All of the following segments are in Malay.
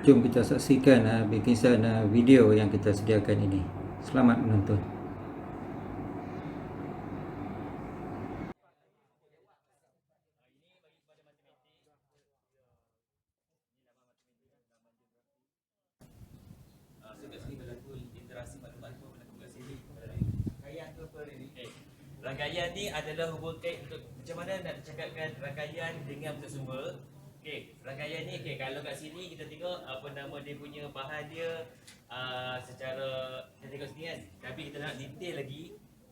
Jom kita saksikan bingkisan video yang kita sediakan ini. Selamat menonton. Rangkaian ni adalah hubung kait untuk macam mana nak cakapkan rangkaian dengan bentuk sumber. Okey, rangkaian ni kalau kat sini kita tengok apa nama dia punya bahan dia secara kita tengok sini kan. Tapi kita nak detail lagi,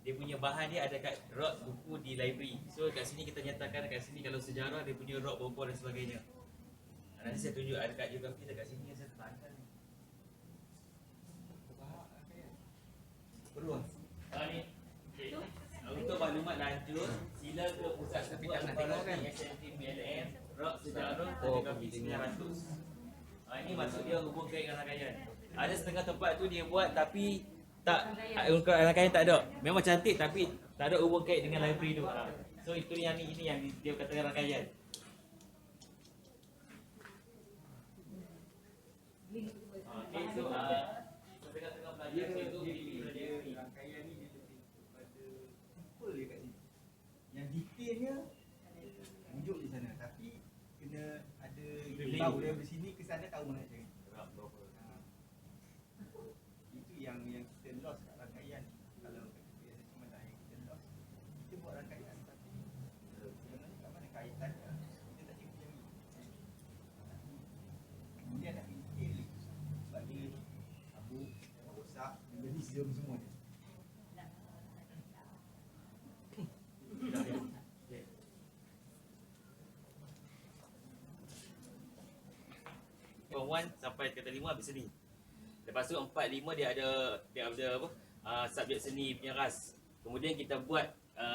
dia punya bahan dia ada kat rak buku di library. So kat sini kita nyatakan kat sini kalau sejarah dia punya rak berapa dan sebagainya. Nanti saya tunjuk ada kat geografi dekat sini saya terangkan. Perlu ah. Ni. Okay. Untuk maklumat lanjut, sila ke pusat sebuah informasi SNT-BLM, rak sejarah Telegrafi 900. Ini maksud dia hubung kait dengan rangkaian. Ada setengah tempat tu dia buat tapi tak rangkaian tak ada. Memang cantik tapi tak ada hubung kait dengan library tu. So itu yang ini yang dia katakan rangkaian. Okay, so tengah-tengah belajar itu rangkaian ni dia lebih kepada simple dia kat sini. Yang detailnya wujud di sana, tapi kena ada tahu dari sini ke sana tahu mana cara. Itu yang kita lost kat rangkaian. Kalau kita cuma tak kita lost. Kita buat rangkaian tapi sebenarnya kat mana kaitannya kita tak cikgu yang ni. Kemudian nak detail sebab dia abu rosak mechanism semua ni. Form 1 sampai kata 5 habis seni. Lepas tu 4, 5 dia ada apa? Subjek seni punya ras. Kemudian kita buat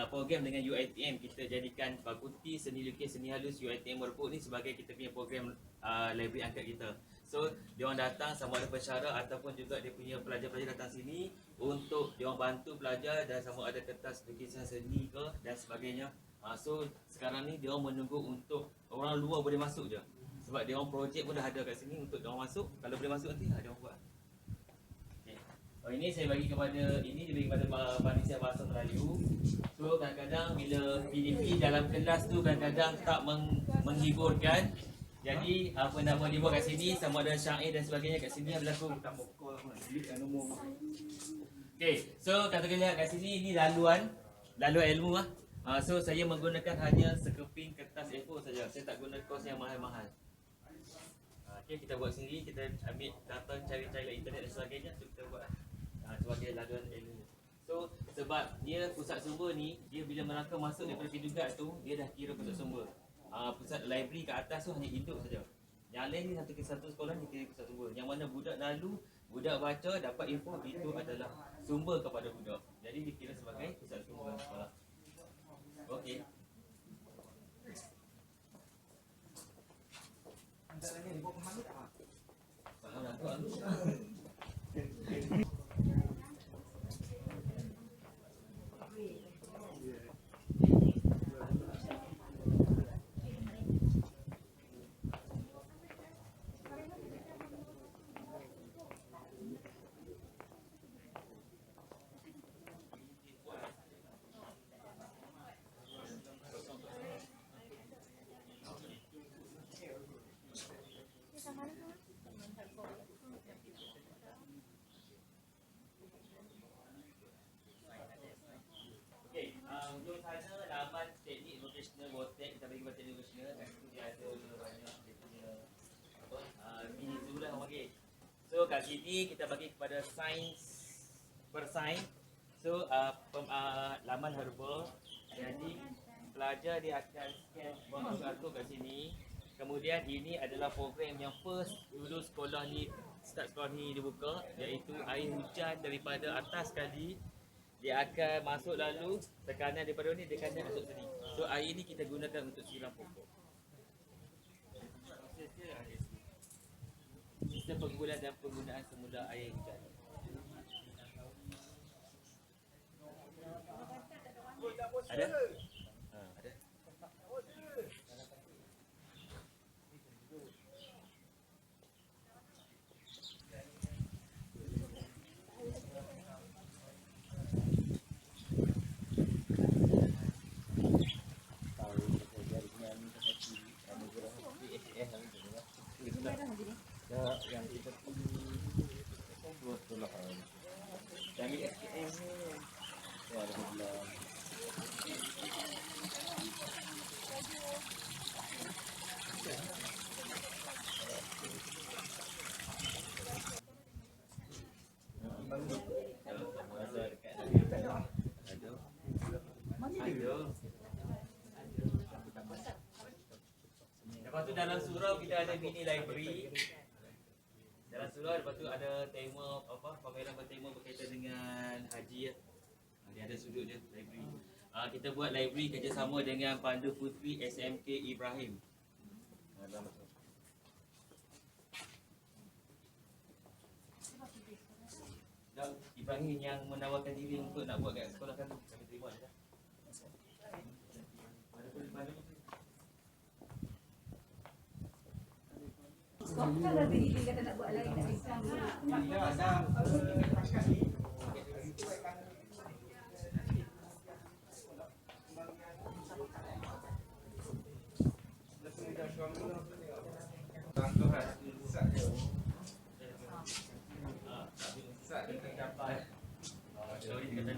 program dengan UiTM, kita jadikan Fakulti Seni Lukis Seni Halus UiTM Merbuk ni sebagai kita punya program library angkat kita. So, dia orang datang sama ada pensyarah ataupun juga dia punya pelajar-pelajar datang sini untuk dia orang bantu pelajar dan sama ada kertas lukisan seni ke dan sebagainya. So, sekarang ni dia orang menunggu untuk orang luar boleh masuk je. Sebab dia orang projek pun dah ada kat sini untuk dia orang masuk. Kalau boleh masuk nanti dia orang buat. Okay. Ini saya bagi kepada panitia bahasa Melayu. So kadang-kadang bila PDP dalam kelas tu kadang-kadang tak menghiburkan. Jadi apa nama dia buat kat sini sama ada syair dan sebagainya kat sini yang berlaku. Tak mau call apa, delete nombor. Okay, so katakanlah kat sini ini laluan ilmu lah. So saya menggunakan hanya sekeping kertas A4 saja. Saya tak guna kos yang mahal-mahal. Okay, kita buat sendiri, kita ambil data, cari-cari internet dan sebagainya, so kita buat sebagai laluan ilmu. So sebab dia pusat sumber ni, dia bila melangkah masuk daripada pintu guard tu, dia dah kira pusat sumber. Pusat library kat atas tu hanya induk saja. Yang lain ni satu sekolah ni kira pusat sumber. Yang mana budak lalu, budak baca dapat info, itu adalah sumber kepada budak. Jadi dikira sebagai pusat sumber sekolah. Okey. Antaranya dia buat paham tak? Faham lah tuan. Untuk sana laman teknik vocational Vortex, kita bagi buat teknik vocational dan itu dia ada banyak dia punya mini zoo lah orang panggil. So kat sini kita bagi kepada sains per sains. So laman herbal. Jadi pelajar dia akan scan satu kat sini. Kemudian ini adalah program yang first dulu sekolah ni start sekolah ni dibuka, iaitu air hujan daripada atas sekali. Dia akan masuk lalu tekanan daripada ni tekanan masuk sini. So air ni kita gunakan untuk siram pokok. Sistem pengumpulan dan penggunaan semula air hujan. Ada? Ada. Lepas tu dalam surau kita ada mini library. Dalam surau lepas tu ada tema apa, pameran bertema berkaitan dengan haji ya. Dia ada sudut dia library. Kita buat library kerjasama dengan Pandu Puteri SMK Ibrahim. Dan Ibrahim yang menawarkan diri untuk nak buat kat sekolah kami terima dah. Kalau dia kata nak buat lain tak bisa. Bila ada pakat ni,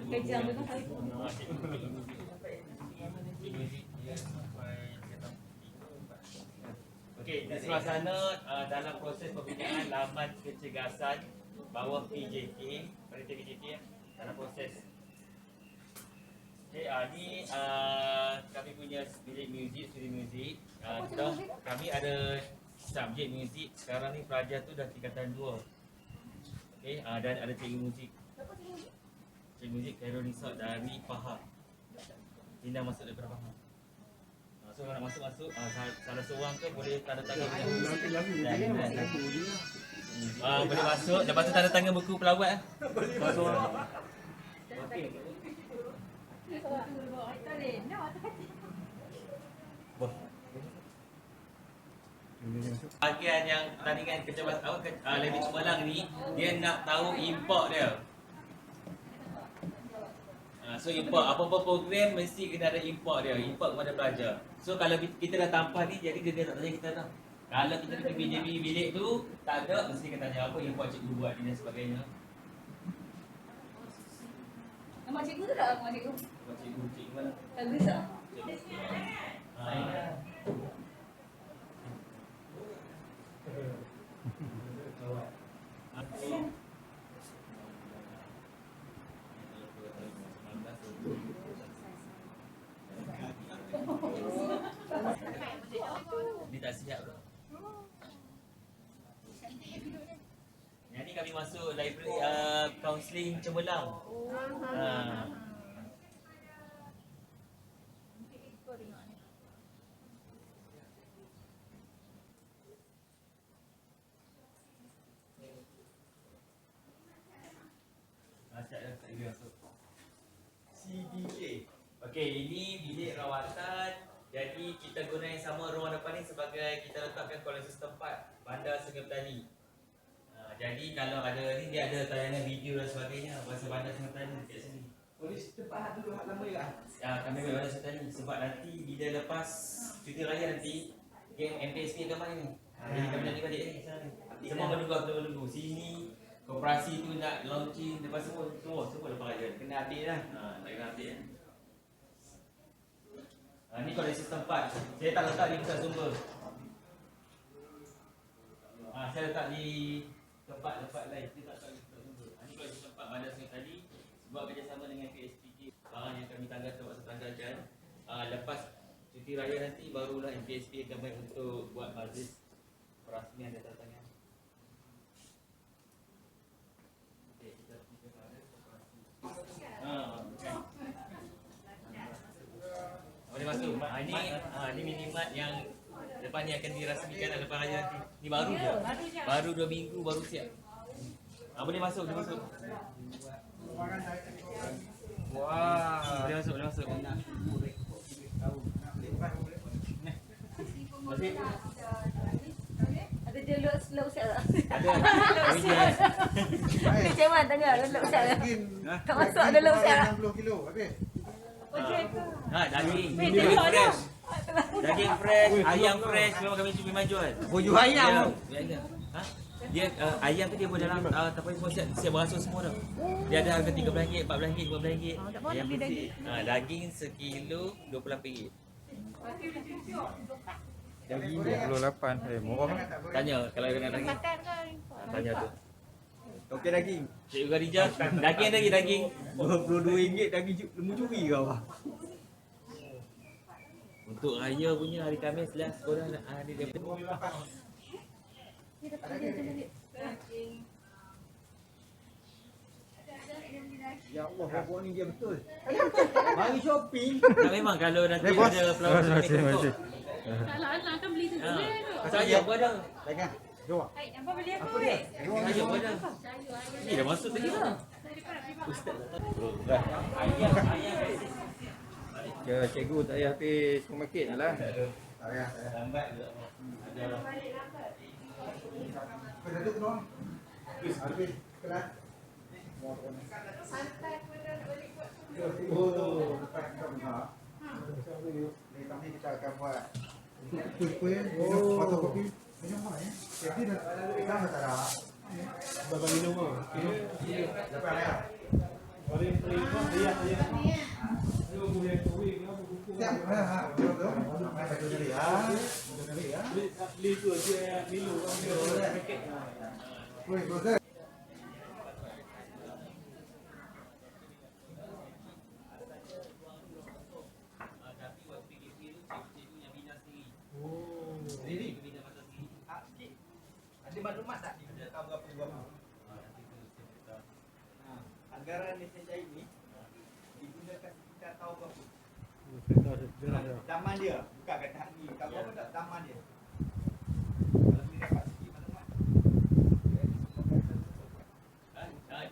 Kejam tu kan hari tu. Okey, di sebelah sana dalam proses pembinaan laman kecergasan bawah PJK, panitia PJK dalam proses. Okey, ni kami punya bilik muzik, studio muzik. Kami ada subjek muzik. Sekarang ni pelajar tu dah tingkatan 2. Okey, dan ada cikgu muzik. Cikgu muzik Khairul Nisa dari Pahang. Tina masuk daripada Pahang. So kalau nak masuk salah seorang ke boleh tanda tangan boleh masuk, lepas tu tanda tangan buku pelawat. Okey. Bahagian yang pertandingan kecerdasan Lebih Cemerlang ni, dia nak tahu import dia. So import, apa-apa program mesti kena ada import dia, import kepada pelajar. So kalau kita dah tampal ni, jadi dia tak tanya kita dah. Kalau kita pergi bilik tu, tak ada, mesti kita tanya apa import cikgu buat ni dan sebagainya. Nama cikgu tu tak nama cikgu? Import cikgu mana? Tak bisa. Dia tak siap tu. Yang ni kami masuk library counselling Cemerlang. CDK. Okey, ini bilik rawatan. Jadi kita guna yang sama ruang depan ni sebagai kita letakkan kolej setempat Bandar Sungai Petani. Jadi kalau ada ni dia ada tayangan video dan sebagainya pasal Bandar Sungai Petani dekat sini. Polis tempat dulu hak lama juga. Kami ambil Bandar Sungai Petani sebab nanti bila lepas cuti raya nanti geng MPSP akan main ni. Jadi kami nak balik ni sana ni. Semua menunggu. Sini koperasi tu nak launching lepas semua lepas raya. Kena update lah. Nak kena update. Ni kolej setempat. Saya tak letak di pusat sumber. Saya letak di tempat lain. Saya tak letak di pusat sumber. Ni kolej setempat Bandar Sungai Petani buat kerjasama dengan PSPK. Yang kami tanggalkan. Lepas cuti raya nanti barulah MPSP akan main untuk buat majlis perasmian dan tanda tangan. Okey, kita pada koperasi. Boleh masuk. Ini minimat yang depan ni akan dirasmikan lepas raya nanti. Ni baru je. Baru 2 minggu baru siap. Boleh masuk. Wah, boleh masuk. Ada je low set tak? Ada. Macam mana tanya low set tak? Tak masuk ada low set tak? 60 kilo habis. Daging fresh. Daging fresh, ayam fresh memang kami cuba jual. Boju ayam. Dia ayam tu dia buat dalam tapi semua siap berasul semua dah. Dia ada harga RM13, RM14, RM15. Ayam bersih. Daging sekilo RM28. Daging 28. Murah kan? Tanya kalau nak daging. Tanya tu. Okey daging. Cikgu Khadijah, daging. RM22 daging lembu curi kau. Untuk raya punya hari Khamis lah sekolah nak hari dia. Ya Allah, pokok ni dia betul. Mari shopping. Nah, memang kalau nanti ada flower masih. Kalau anak kan beli tu boleh tu. saya pun ada. Pegang. Jom. Hai, apa beli apa? Apa dia? Saya pun ada. Ni dah masuk tadi lah. Ya, cikgu tak payah habis supermarket lah. Tak payah. Lambat je. Kau duduk dulu. Habis kelas. Oh, lepas kita dengar. Ni kami kita akan buat kuih-kuih, minum fotokopi. Minum apa ya? Jadi dah tak ada. Bapak minum ah. Lepas ya. Boleh terima dia saya. Ayo boleh kuih ke apa buku. Siap. Ha, betul. Sampai satu kali ya. Satu kali ya. Beli tu aja minum paket. Kuih, betul. Ada maklumat tak? Kita tahu berapa. Anggaran SHI ni digunakan kita tahu berapa. Zaman dia, bukan kata hak ni. Kalau apa tak zaman dia. Kalau kita dapat sikit maklumat.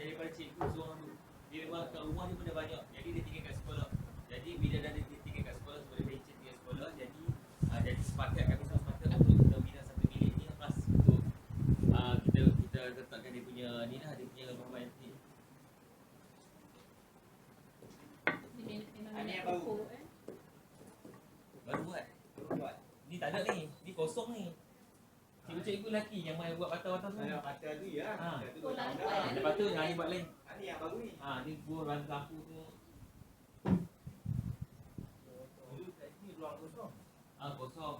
Daripada cikgu seorang tu, dia kat rumah dia pun dah banyak. Jadi dia tinggal kat sekolah. Jadi bila dah dia tinggal kat sekolah, sebab dia pencet tinggal sekolah, jadi sepakat kami semua sepakat untuk kita bina satu bilik ni khas untuk kita letakkan dia punya ni lah, dia punya romantik. Ini yang baru. Baru buat. Baru buat. Ni tak ada ni. Ni kosong ni. Cikgu-cikgu lelaki yang main buat patah-patah tu. Ada mata tu ya. Ha. Itu tu dah ada. Lepas tu yang ni buat lain. Ini yang baru ni. Ni buat rantai lampu tu. Dulu kat sini ruang kosong. Kosong.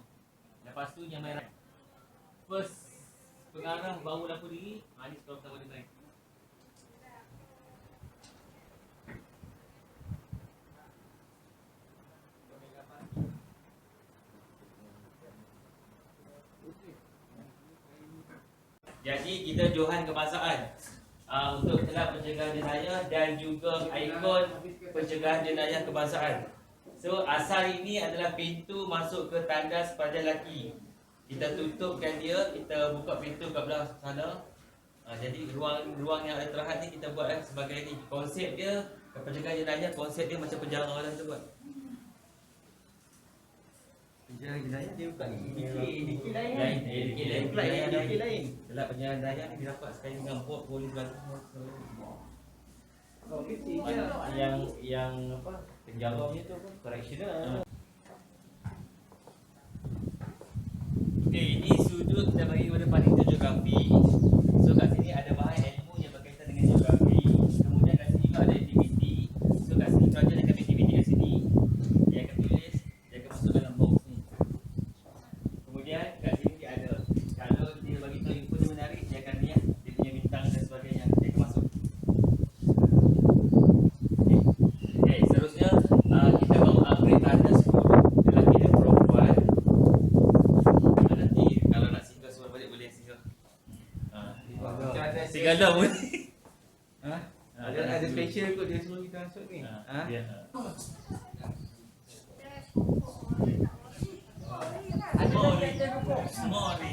Lepas tu yang main first pengarah baru lampu diri. Ni sekolah pertama dia main. Jadi kita johan kebangsaan untuk telah pencegahan jenayah dan juga ikon pencegahan jenayah kebangsaan. So asal ini adalah pintu masuk ke tandas pelajar lelaki. Kita tutupkan dia, kita buka pintu ke belah sana. Jadi ruang yang ada terhad ni kita buat sebagai ni. Konsep dia pencegahan jenayah, konsep dia macam penjara lah kita buat. Penjara jenayah dia bukan dikir lain. Dikir Dikir lain. Dalam penjara jenayah ni didapat sekali dengan bot polis Bantu. Oh, kecil je. Yang apa? Penjara tu apa? Correctional. Okey, ini sudut kita bagi kepada panitia geografi. So kat sini ada bahan ilmu yang berkaitan dengan geografi. Kemudian kat sini juga ada aktiviti. So kat sini pelajar akan aktiviti kat sini. Dia akan tulis, dia akan masuk dalam box ni. Kemudian kat sini dia ada. Kalau dia bagi tahu info dia menarik, dia akan lihat dia punya bintang dan sebagainya. Dia akan masuk. Okey, seterusnya kita mahu upgrade tandas guru lelaki dan perempuan. Nanti kalau nak singgah suruh balik boleh singgah. Segala pun. Ada special kot dia suruh kita masuk ni. Ya. Semua ni.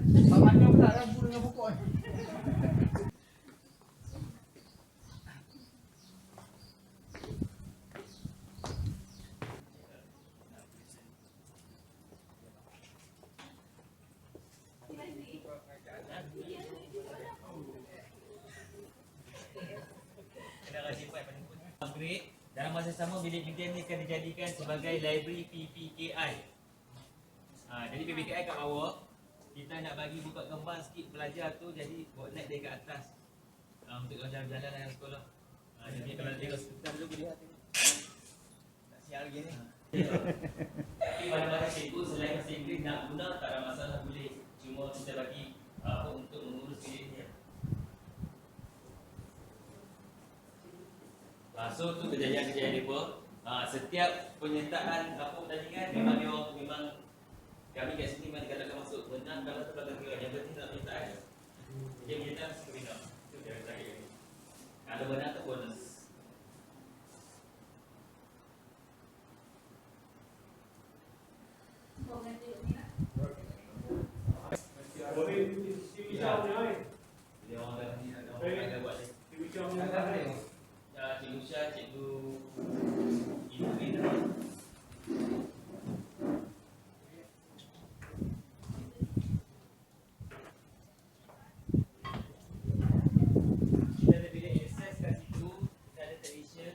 Pak Manyong pula lampu dengan pokok ni. Upgrade. Dalam masa sama bilik museum ni akan dijadikan sebagai library PPKI. Jadi PPKI kat bawah. Kita nak bagi buka gambar sikit pelajar tu, jadi buat naik dia kat atas. Untuk jalan-jalan dalam sekolah. Jadi kalau tengok sekitar dulu boleh lihat. Tak siap lagi ni. Tapi mana-mana cikgu selain bahasa Inggeris nak guna tak ada masalah boleh. Cuma kita bagi apa untuk mengurus bilik dia. So tu kejadian-kejadian mereka. Setiap penyertaan apa pertandingan memang dia orang memang kami kat sini memang dikatakan masuk menang kalau terbatas kira yang penting tak penyertaan. Dia penyertaan mesti menang. Itu dia terakhir. Kalau menang tu bonus. Boleh TV Syah punya ni. Dia orang dah ni ada orang dah buat ni. TV Syah punya ni. Cikgu Syah, cikgu Ibu ni dah. Kita ada bilik akses kat situ, kita ada television.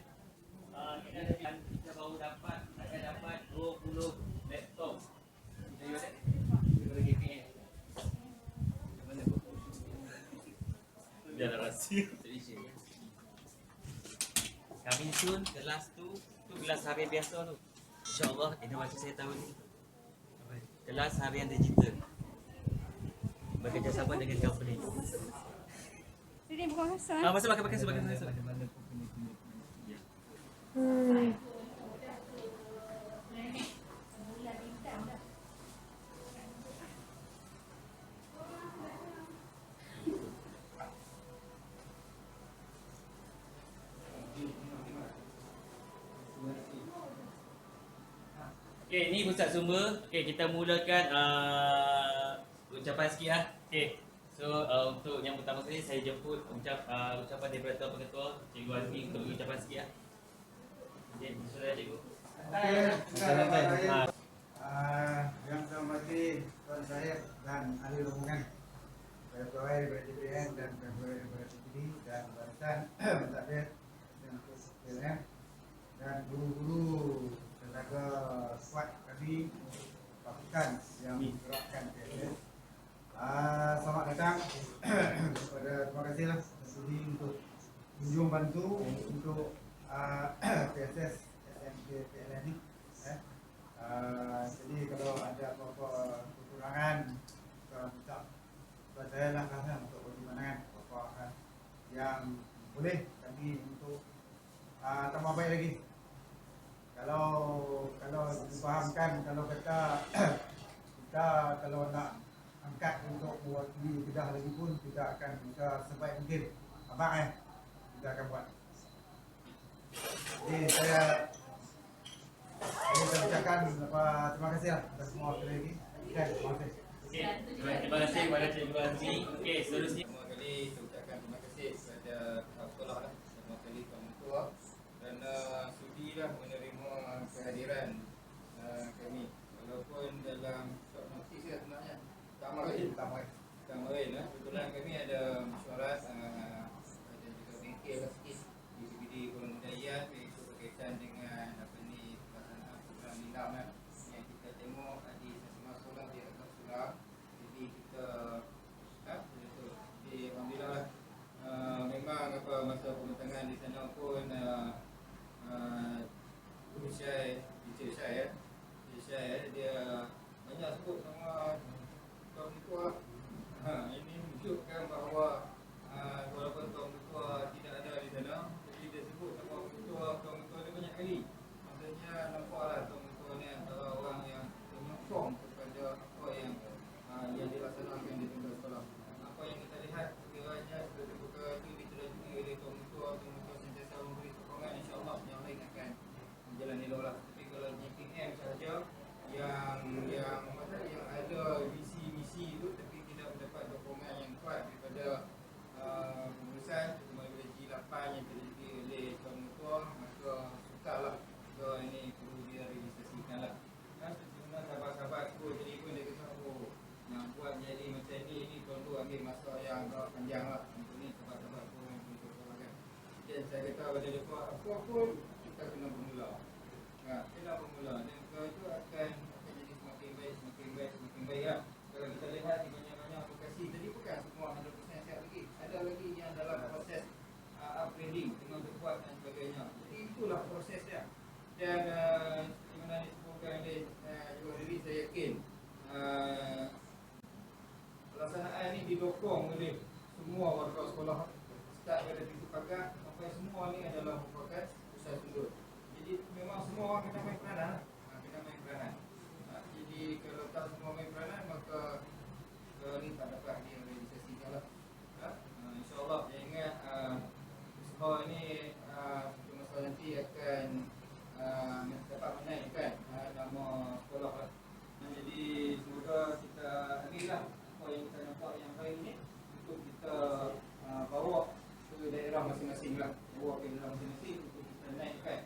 Kita ada kita baru dapat akan dapat 20 laptop. Kita lihat kita bagi KPM. Mana pun. Dia dah rahsia television. Kami soon kelas tu kelas harian biasa tu. InsyaAllah inovasi saya tahun ni. Kelas harian digital. Bekerjasama dengan company. Sini bukan rasa. Masuk pakai sebagai masuk. Mana-mana pun kena ya. Okey, ni pusat sumber. Okey, kita mulakan ucapan sikit lah. Okey. So untuk yang pertama sekali saya jemput ucapan daripada Tuan Pengetua Cikgu Azmi untuk ucapan sikit lah. Okey, sudah cikgu. Yang saya hormati Tuan Syahid dan ahli rombongan, pegawai daripada DPN dan pegawai daripada TPD dan barisan mentadbir dan PLM dan guru-guru tenaga kuat kami pasukan yang menggerakkan PLM. Selamat datang kepada terima kasihlah sudi untuk kunjung bantu untuk PSS SMK PLN ni. Jadi kalau ada apa-apa kekurangan, minta kepada saya lah untuk pertimbangan apa yang boleh kami untuk tambah baik lagi. Kalau difahamkan, kalau kata kita kalau nak angkat untuk mewakili Kedah lagi pun kita akan bisa sebaik mungkin. Abang kita akan buat. Jadi saya ucapkan terima kasih lah atas semua sekali lagi. Terima kasih. Okey, terima kasih kepada Cikgu Azmi. Okey, seterusnya Semua kali saya ucapkan terima kasih kepada sekolah lah, semua kali Tuan Mentua kerana sudilah menerima kehadiran kami. Walaupun dalam short notice ya sebenarnya Tamarin lah. Kebetulan kami ada mesyuarat ada juga bengkel lah sikit di CBD Kuala Mudayan iaitu berkaitan dengan pelaksanaan program nilam lah yang kita tengok di semua sekolah dia agak sulam. Jadi kita jadi alhamdulillah lah. Memang masa pembentangan di sana pun Syai dia banyak sebut nama Tuan Mentua. Ini menunjukkan bahawa walaupun Tuan Mentua tidak ada di sana, tapi dia sebut nama Tuan Mentua dia banyak kali. Maksudnya nampaklah Tuan Mentua ni antara orang yang menyokong kepada apa yang dilaksanakan di tempat sekolah. Apa yang kita lihat sekiranya perkara itu diterajui oleh Tuan Mentua sentiasa memberi sokongan, insya-Allah yang lain akan menjalani lolah. Tapi kalau GPM sahaja yang ada visi-misi itu tapi tidak mendapat dukungan yang kuat daripada pengurusan terutama daripada G8 yang terdiri oleh Tuan Mentua, maka sukarlah ke ini perlu direalisasikan lah. Sebenarnya sahabat-sahabatku jadi pun dia kata nak buat jadi macam ni perlu ambil masa yang panjang lah. Untuk ni sahabat-sahabatku yang perlu diperlukan. Dan saya kata pada mereka apa pun kita kena bermula. Kena bermula dan itu akan jadi semakin baik lah. Kalau kita lihat di banyak-banyak lokasi tadi bukan semua 100% siap lagi. Ada lagi yang dalam proses upgrading tengah berbuat dan sebagainya. Jadi itulah proses dia. Dan di mana disebutkan oleh Cikgu Azmi, saya yakin pelaksanaan ini didokong oleh semua warga sekolah, start dari pintu pagar sampai semua ni adalah merupakan pusat sumber. Jadi memang akan dapat menaikkan nama sekolah lah. Jadi semoga kita ambillah apa yang kita nampak yang baik ni untuk kita bawa ke daerah masing-masing lah, bawa ke daerah masing-masing untuk kita naikkan